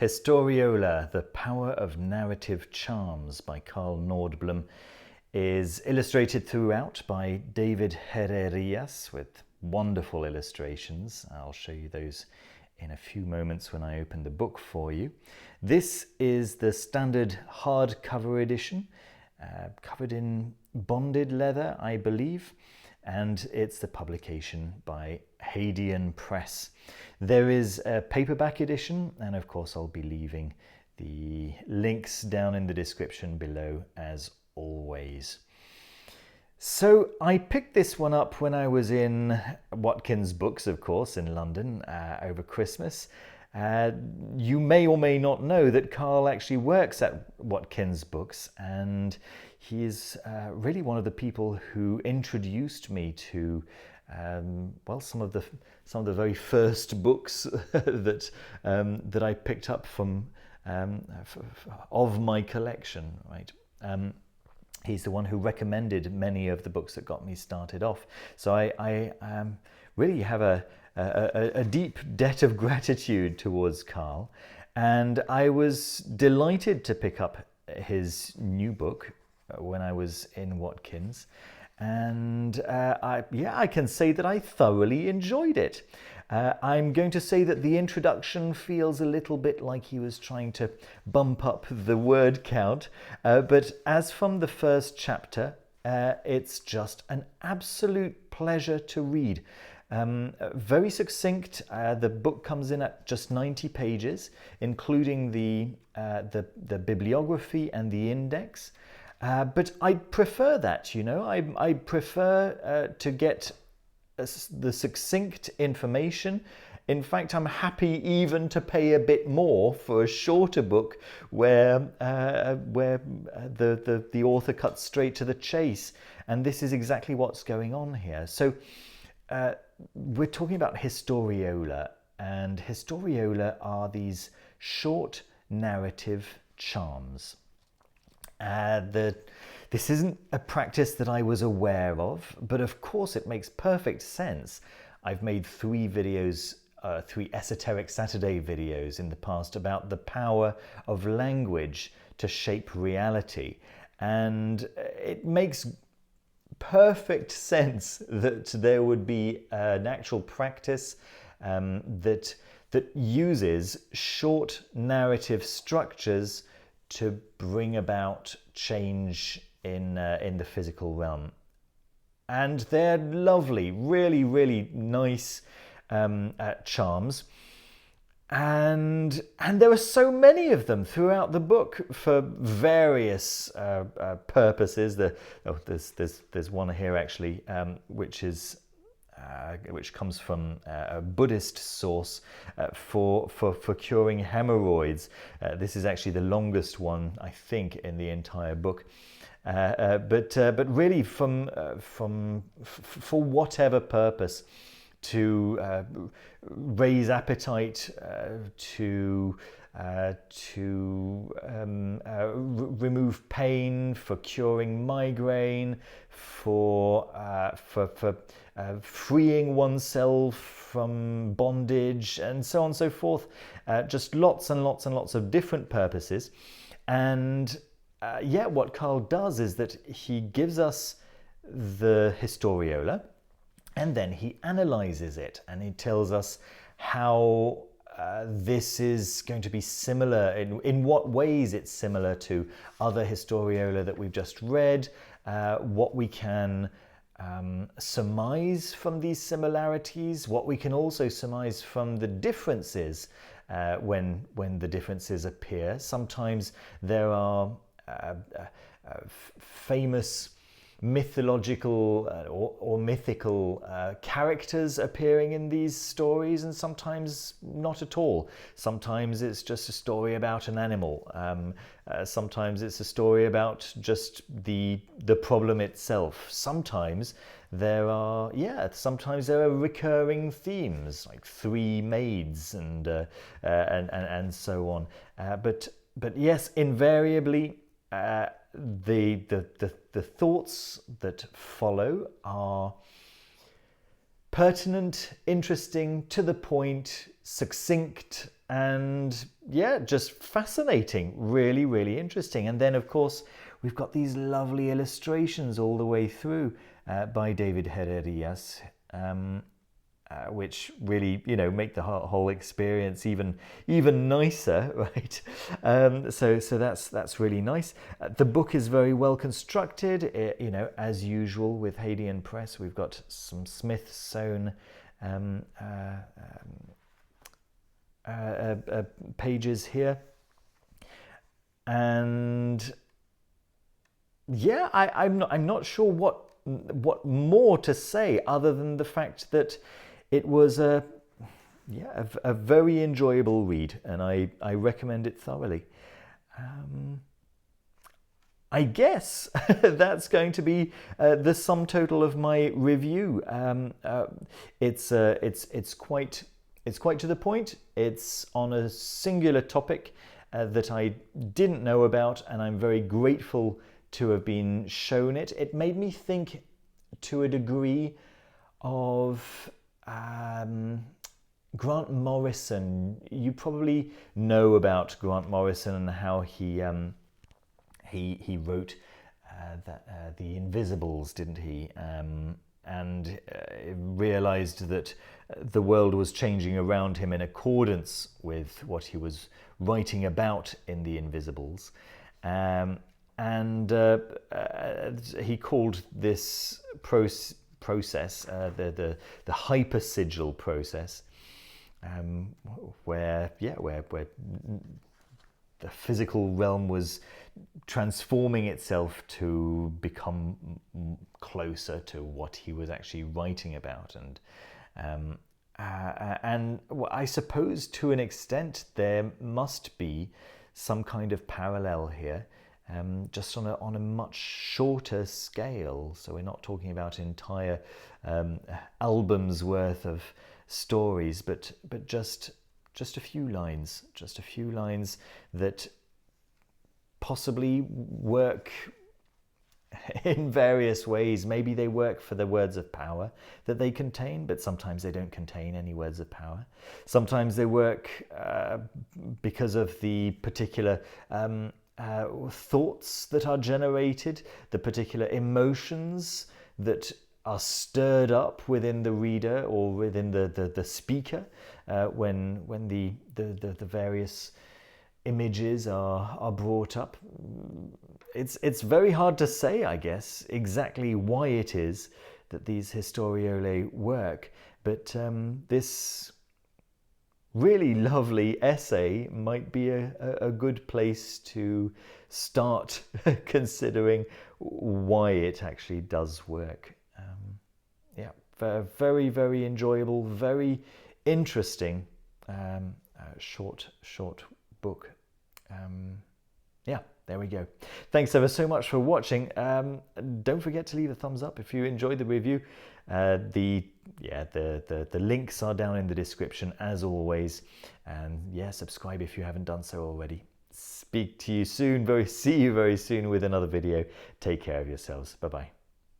Historiola, The Power of Narrative Charms by Nordblom is illustrated throughout by David Herrerias with wonderful illustrations. I'll show you those in a few moments when I open the book for you. This is the standard hardcover edition, covered in bonded leather, I believe, and it's the publication by Hadean Press. There is a paperback edition, and of course I'll be leaving the links down in the description below as always. So I picked this one up when I was in Watkins Books, of course, in London over Christmas. You may or may not know that Carl actually works at Watkins Books, and he is really one of the people who introduced me to well, some of the very first books that that I picked up from of my collection, right? He's the one who recommended many of the books that got me started off. So I really have a deep debt of gratitude towards Carl, and I was delighted to pick up his new book when I was in Watkins, and I can say that I thoroughly enjoyed it. I'm going to say that the introduction feels a little bit like he was trying to bump up the word count, but as from the first chapter, it's just an absolute pleasure to read. Very succinct. The book comes in at just 90 pages, including the bibliography and the index. But I prefer that, you know. I prefer to get the succinct information. In fact, I'm happy even to pay a bit more for a shorter book where the author cuts straight to the chase. And this is exactly what's going on here. So we're talking about Historiola, and Historiola are these short narrative charms. This isn't a practice that I was aware of, but of course it makes perfect sense. I've made three Esoteric Saturday videos in the past about the power of language to shape reality, and it makes perfect sense that there would be an actual practice that uses short narrative structures to bring about change in the physical realm. And they're lovely, really, really nice charms. And there are so many of them throughout the book for various purposes. There's one here actually, which comes from a Buddhist source for curing hemorrhoids. This is actually the longest one, I think, in the entire book. But really for whatever purpose, to raise appetite, to remove pain, for curing migraine, for freeing oneself from bondage, and so on and so forth. Just lots and lots and lots of different purposes. And what Carl does is that he gives us the Historiola, and then he analyzes it, and he tells us how this is going to be similar, in what ways it's similar to other Historiola that we've just read, what we can surmise from these similarities, what we can also surmise from the differences when the differences appear. Sometimes there are famous mythological or mythical characters appearing in these stories, and sometimes not at all. Sometimes it's just a story about an animal. Sometimes it's a story about just the problem itself. Sometimes there are recurring themes like three maids and so on. But yes, invariably the thoughts that follow are pertinent, interesting, to the point, succinct, and yeah, just fascinating, really, really interesting. And then, of course, we've got these lovely illustrations all the way through by David Herrerias, which really, make the whole experience even nicer, right? So that's really nice. The book is very well constructed. As usual with Hadean Press, we've got some Smith sewn pages here, and yeah, I'm not sure what more to say other than the fact that it was a very enjoyable read, and I recommend it thoroughly. I guess that's going to be the sum total of my review. It's quite to the point. It's on a singular topic that I didn't know about, and I'm very grateful to have been shown it. It made me think to a degree of Grant Morrison. You probably know about Grant Morrison and how he wrote The Invisibles, didn't he? And realized that the world was changing around him in accordance with what he was writing about in The Invisibles. And he called this process the hypersigil process, where the physical realm was transforming itself to become closer to what he was actually writing about. And I suppose to an extent there must be some kind of parallel here, just on a much shorter scale. So we're not talking about entire albums worth of stories, but just a few lines, that possibly work in various ways. Maybe they work for the words of power that they contain, but sometimes they don't contain any words of power. Sometimes they work because of the particular thoughts that are generated, the particular emotions that are stirred up within the reader or within the speaker when the various images are brought up. It's very hard to say, I guess, exactly why it is that these historiolae work, but this really lovely essay might be a good place to start considering why it actually does work. Very, very enjoyable, very interesting, short book. There we go. Thanks ever so much for watching. Don't forget to leave a thumbs up if you enjoyed the review. The links are down in the description as always, and subscribe if you haven't done so already. Speak to you soon. See you very soon with another video. Take care of yourselves. Bye bye.